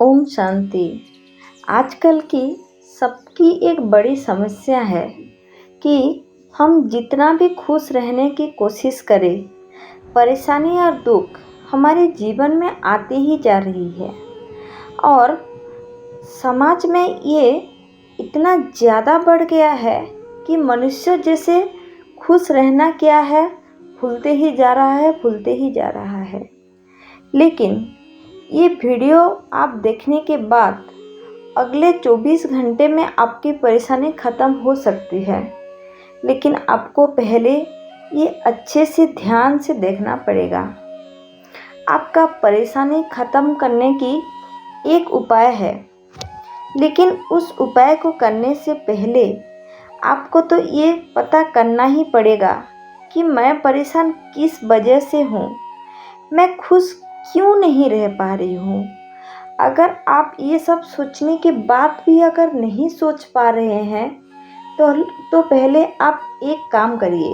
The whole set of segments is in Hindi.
ओम शांति। आजकल की सबकी एक बड़ी समस्या है कि हम जितना भी खुश रहने की कोशिश करें, परेशानी और दुख हमारे जीवन में आती ही जा रही है। और समाज में ये इतना ज़्यादा बढ़ गया है कि मनुष्य जैसे खुश रहना क्या है, भूलते ही जा रहा है, भूलते ही जा रहा है। लेकिन ये वीडियो आप देखने के बाद अगले 24 घंटे में आपकी परेशानी ख़त्म हो सकती है, लेकिन आपको पहले ये अच्छे से ध्यान से देखना पड़ेगा। आपका परेशानी ख़त्म करने की एक उपाय है, लेकिन उस उपाय को करने से पहले आपको तो ये पता करना ही पड़ेगा कि मैं परेशान किस वजह से हूँ, मैं खुश क्यों नहीं रह पा रही हूँ। अगर आप ये सब सोचने के बाद भी अगर नहीं सोच पा रहे हैं तो पहले आप एक काम करिए,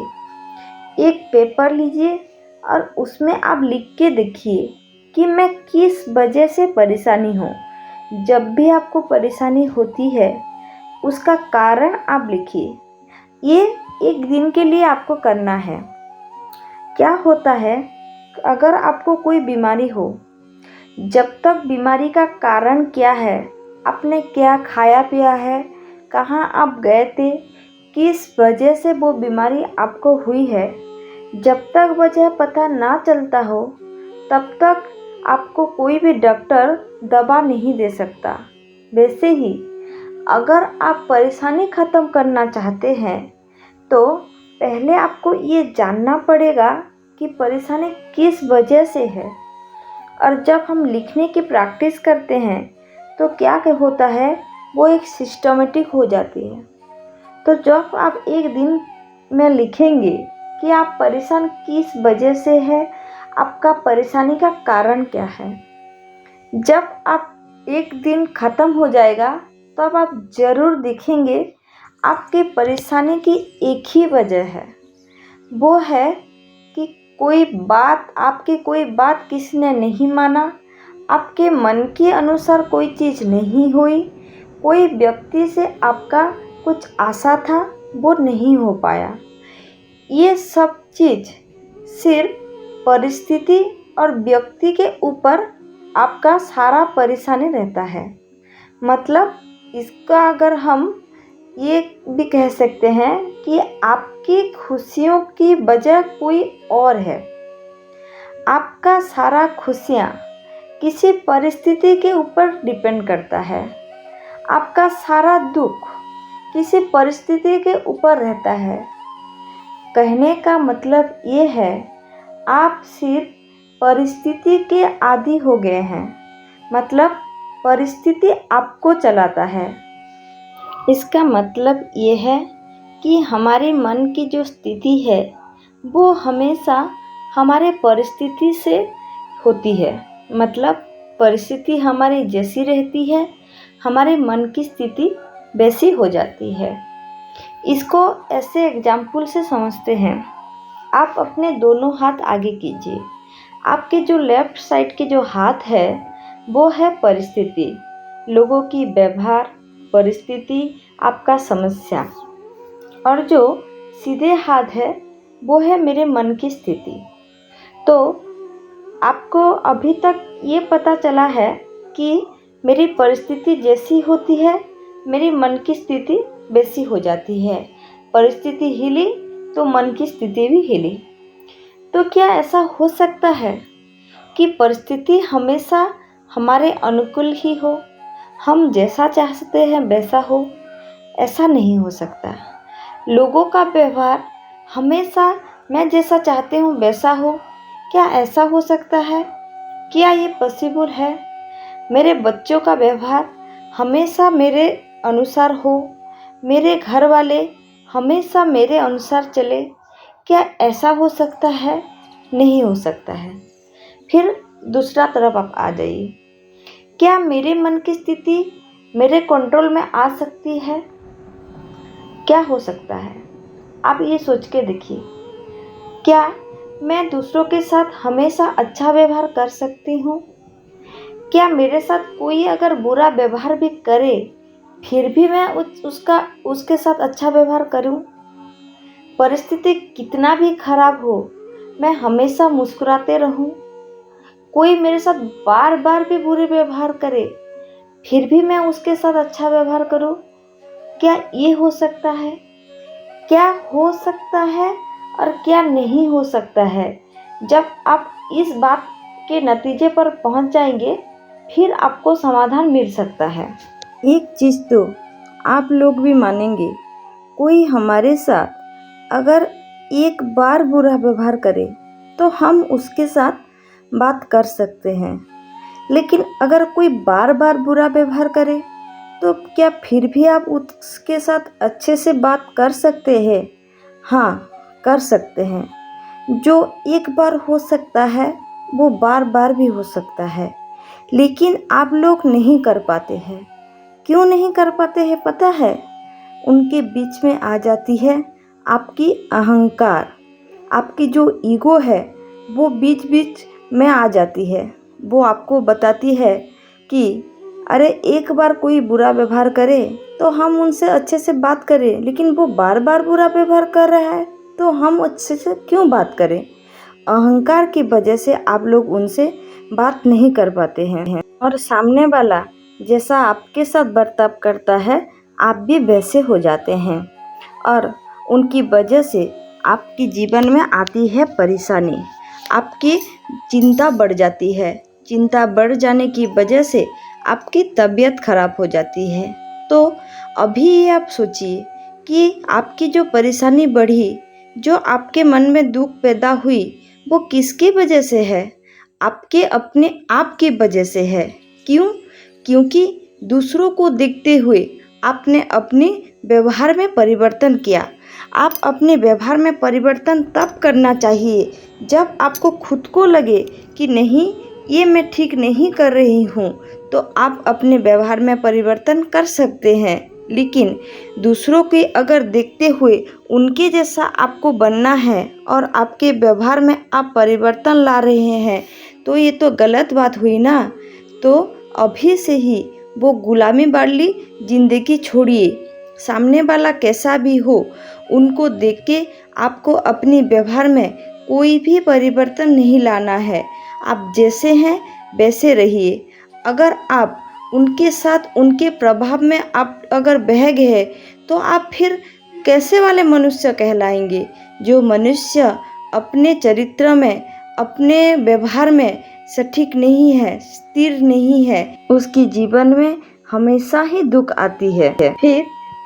एक पेपर लीजिए और उसमें आप लिख के देखिए कि मैं किस वजह से परेशानी हूँ। जब भी आपको परेशानी होती है उसका कारण आप लिखिए। ये एक दिन के लिए आपको करना है। क्या होता है, अगर आपको कोई बीमारी हो, जब तक बीमारी का कारण क्या है, आपने क्या खाया पिया है, कहाँ आप गए थे, किस वजह से वो बीमारी आपको हुई है, जब तक वजह पता ना चलता हो तब तक आपको कोई भी डॉक्टर दवा नहीं दे सकता। वैसे ही अगर आप परेशानी ख़त्म करना चाहते हैं तो पहले आपको ये जानना पड़ेगा कि परेशानी किस वजह से है। और जब हम लिखने की प्रैक्टिस करते हैं तो क्या होता है, वो एक सिस्टमेटिक हो जाती है। तो जब आप एक दिन में लिखेंगे कि आप परेशान किस वजह से है, आपका परेशानी का कारण क्या है, जब आप एक दिन ख़त्म हो जाएगा तब आप ज़रूर देखेंगे आपके परेशानी की एक ही वजह है। वो है कि कोई बात किसी ने नहीं माना, आपके मन के अनुसार कोई चीज़ नहीं हुई, कोई व्यक्ति से आपका कुछ आशा था वो नहीं हो पाया। ये सब चीज़ सिर्फ परिस्थिति और व्यक्ति के ऊपर आपका सारा परेशानी रहता है। मतलब इसका अगर हम ये भी कह सकते हैं कि आपकी खुशियों की वजह कोई और है। आपका सारा खुशियाँ किसी परिस्थिति के ऊपर डिपेंड करता है। आपका सारा दुख किसी परिस्थिति के ऊपर रहता है। कहने का मतलब ये है, आप सिर्फ परिस्थिति के आदी हो गए हैं। मतलब परिस्थिति आपको चलाता है। इसका मतलब ये है कि हमारे मन की जो स्थिति है वो हमेशा हमारे परिस्थिति से होती है। मतलब परिस्थिति हमारी जैसी रहती है, हमारे मन की स्थिति वैसी हो जाती है। इसको ऐसे एग्जाम्पल से समझते हैं। आप अपने दोनों हाथ आगे कीजिए। आपके जो लेफ्ट साइड के जो हाथ है वो है परिस्थिति, लोगों की व्यवहार, परिस्थिति, आपका समस्या। और जो सीधे हाथ है वो है मेरे मन की स्थिति। तो आपको अभी तक ये पता चला है कि मेरी परिस्थिति जैसी होती है मेरी मन की स्थिति वैसी हो जाती है। परिस्थिति हिली तो मन की स्थिति भी हिली। तो क्या ऐसा हो सकता है कि परिस्थिति हमेशा हमारे अनुकूल ही हो, हम जैसा चाहते हैं वैसा हो? ऐसा नहीं हो सकता। लोगों का व्यवहार हमेशा मैं जैसा चाहती हूँ वैसा हो, क्या ऐसा हो सकता है? क्या ये पॉसिबल है? मेरे बच्चों का व्यवहार हमेशा मेरे अनुसार हो, मेरे घर वाले हमेशा मेरे अनुसार चले, क्या ऐसा हो सकता है? नहीं हो सकता है। फिर दूसरा तरफ आप आ जाइए। क्या मेरे मन की स्थिति मेरे कंट्रोल में आ सकती है? क्या हो सकता है? आप ये सोच के देखिए। क्या मैं दूसरों के साथ हमेशा अच्छा व्यवहार कर सकती हूँ? क्या मेरे साथ कोई अगर बुरा व्यवहार भी करे फिर भी मैं उसके साथ अच्छा व्यवहार करूं? परिस्थिति कितना भी खराब हो, मैं हमेशा मुस्कुराते रहूं? कोई मेरे साथ बार बार भी बुरे व्यवहार करे फिर भी मैं उसके साथ अच्छा व्यवहार करूं? क्या ये हो सकता है? क्या हो सकता है और क्या नहीं हो सकता है? जब आप इस बात के नतीजे पर पहुंच जाएंगे फिर आपको समाधान मिल सकता है। एक चीज़ तो आप लोग भी मानेंगे, कोई हमारे साथ अगर एक बार बुरा व्यवहार करे तो हम उसके साथ बात कर सकते हैं, लेकिन अगर कोई बार बार बुरा व्यवहार करे तो क्या फिर भी आप उसके साथ अच्छे से बात कर सकते हैं? हाँ, कर सकते हैं। जो एक बार हो सकता है वो बार बार भी हो सकता है, लेकिन आप लोग नहीं कर पाते हैं। क्यों नहीं कर पाते हैं पता है? उनके बीच में आ जाती है आपकी अहंकार, आपकी जो ईगो है वो बीच बीच में आ जाती है। वो आपको बताती है कि अरे एक बार कोई बुरा व्यवहार करे तो हम उनसे अच्छे से बात करें, लेकिन वो बार बार बुरा व्यवहार कर रहा है तो हम अच्छे से क्यों बात करें? अहंकार की वजह से आप लोग उनसे बात नहीं कर पाते हैं, और सामने वाला जैसा आपके साथ बर्ताव करता है आप भी वैसे हो जाते हैं, और उनकी वजह से आपके जीवन में आती है परेशानी, आपकी चिंता बढ़ जाती है। चिंता बढ़ जाने की वजह से आपकी तबीयत खराब हो जाती है। तो अभी ये आप सोचिए कि आपकी जो परेशानी बढ़ी, जो आपके मन में दुख पैदा हुई, वो किसकी वजह से है? आपके अपने आप की वजह से है। क्यों? क्योंकि दूसरों को देखते हुए आपने अपने व्यवहार में परिवर्तन किया। आप अपने व्यवहार में परिवर्तन तब करना चाहिए जब आपको खुद को लगे कि नहीं, ये मैं ठीक नहीं कर रही हूँ, तो आप अपने व्यवहार में परिवर्तन कर सकते हैं। लेकिन दूसरों के अगर देखते हुए उनके जैसा आपको बनना है और आपके व्यवहार में आप परिवर्तन ला रहे हैं, तो ये तो गलत बात हुई ना। तो अभी से ही वो गुलामी वाली ज़िंदगी छोड़िए। सामने वाला कैसा भी हो, उनको देख के आपको अपने व्यवहार में कोई भी परिवर्तन नहीं लाना है। आप जैसे हैं वैसे रहिए। अगर आप उनके साथ उनके प्रभाव में आप अगर बह गए तो आप फिर कैसे वाले मनुष्य कहलाएंगे? जो मनुष्य अपने चरित्र में, अपने व्यवहार में सटीक नहीं है, स्थिर नहीं है, उसके जीवन में हमेशा ही दुख आती है। फिर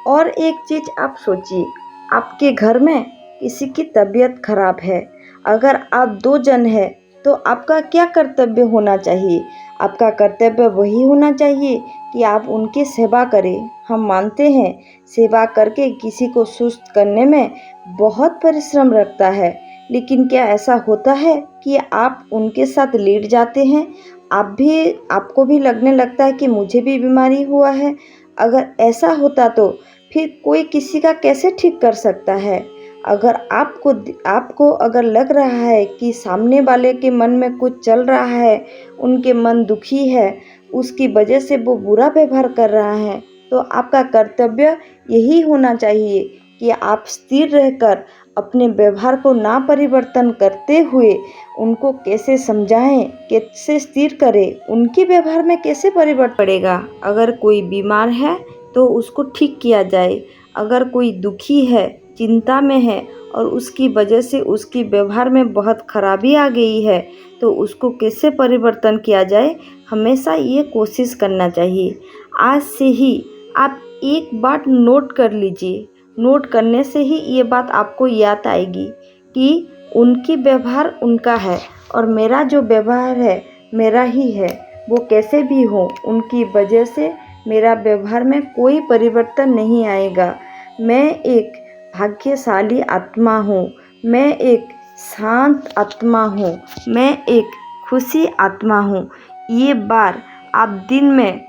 और एक चीज़ आप सोचिए, आपके घर में किसी की तबीयत खराब है, अगर आप 2 जन हैं तो आपका क्या कर्तव्य होना चाहिए? आपका कर्तव्य वही होना चाहिए कि आप उनकी सेवा करें। हम मानते हैं सेवा करके किसी को सुस्त करने में बहुत परिश्रम लगता है, लेकिन क्या ऐसा होता है कि आप उनके साथ लेट जाते हैं? आपको भी लगने लगता है कि मुझे भी बीमारी हुआ है। अगर ऐसा होता तो फिर कोई किसी का कैसे ठीक कर सकता है? अगर आपको अगर लग रहा है कि सामने वाले के मन में कुछ चल रहा है, उनके मन दुखी है, उसकी वजह से वो बुरा व्यवहार कर रहा है, तो आपका कर्तव्य यही होना चाहिए कि आप स्थिर रहकर अपने व्यवहार को ना परिवर्तन करते हुए उनको कैसे समझाएं, कैसे स्थिर करें, उनके व्यवहार में कैसे परिवर्तन पड़ेगा। अगर कोई बीमार है तो उसको ठीक किया जाए। अगर कोई दुखी है, चिंता में है और उसकी वजह से उसकी व्यवहार में बहुत खराबी आ गई है, तो उसको कैसे परिवर्तन किया जाए, हमेशा ये कोशिश करना चाहिए। आज से ही आप एक बात नोट कर लीजिए। नोट करने से ही ये बात आपको याद आएगी कि उनकी व्यवहार उनका है और मेरा जो व्यवहार है मेरा ही है। वो कैसे भी हो, उनकी वजह से मेरा व्यवहार में कोई परिवर्तन नहीं आएगा। मैं एक भाग्यशाली आत्मा हूँ, मैं एक शांत आत्मा हूँ, मैं एक खुशी आत्मा हूँ। ये बार आप दिन में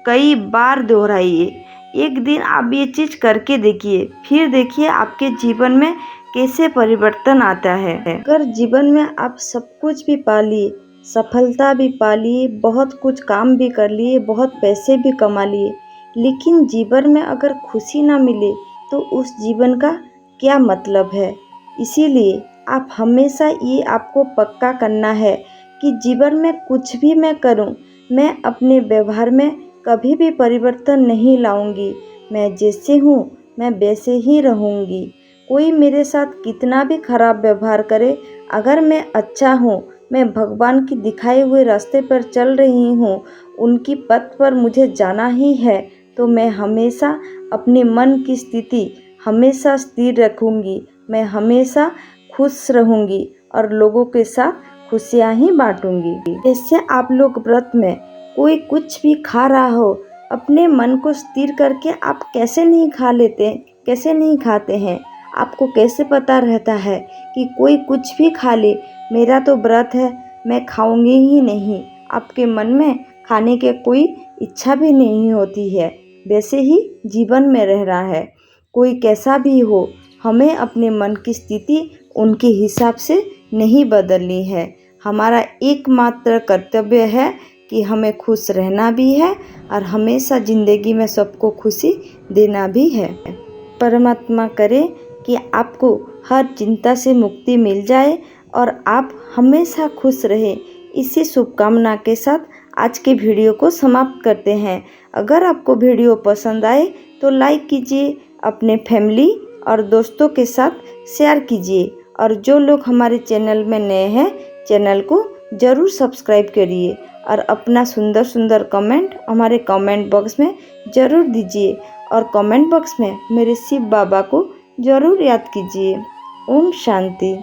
कई बार दोहराइए। एक दिन आप ये चीज़ करके देखिए, फिर देखिए आपके जीवन में कैसे परिवर्तन आता है। अगर जीवन में आप सब कुछ भी पा लिए, सफलता भी पा लिए, बहुत कुछ काम भी कर लिए, बहुत पैसे भी कमा लिए, लेकिन जीवन में अगर खुशी ना मिले तो उस जीवन का क्या मतलब है। इसीलिए आप हमेशा ये आपको पक्का करना है कि जीवन में कुछ भी मैं करूं, मैं अपने व्यवहार में कभी भी परिवर्तन नहीं लाऊंगी। मैं जैसे हूँ मैं वैसे ही रहूँगी। कोई मेरे साथ कितना भी खराब व्यवहार करे, अगर मैं अच्छा हूँ, मैं भगवान की दिखाए हुए रास्ते पर चल रही हूँ, उनकी पथ पर मुझे जाना ही है, तो मैं हमेशा अपने मन की स्थिति हमेशा स्थिर रखूँगी। मैं हमेशा खुश रहूँगी और लोगों के साथ खुशियाँ ही बांटूँगी। जैसे आप लोग व्रत में कोई कुछ भी खा रहा हो, अपने मन को स्थिर करके आप कैसे नहीं खा लेते, कैसे नहीं खाते हैं। आपको कैसे पता रहता है कि कोई कुछ भी खा ले, मेरा तो व्रत है, मैं खाऊंगी ही नहीं। आपके मन में खाने के कोई इच्छा भी नहीं होती है। वैसे ही जीवन में रह रहा है, कोई कैसा भी हो, हमें अपने मन की स्थिति उनके हिसाब से नहीं बदलनी है। हमारा एकमात्र कर्तव्य है कि हमें खुश रहना भी है और हमेशा ज़िंदगी में सबको खुशी देना भी है। परमात्मा करे कि आपको हर चिंता से मुक्ति मिल जाए और आप हमेशा खुश रहें। इसी शुभकामना के साथ आज के वीडियो को समाप्त करते हैं। अगर आपको वीडियो पसंद आए तो लाइक कीजिए, अपने फैमिली और दोस्तों के साथ शेयर कीजिए और जो लोग हमारे चैनल में नए हैं, चैनल को ज़रूर सब्सक्राइब करिए और अपना सुंदर सुंदर कमेंट हमारे कमेंट बॉक्स में ज़रूर दीजिए और कमेंट बॉक्स में मेरे शिव बाबा को ज़रूर याद कीजिए। ओम शांति।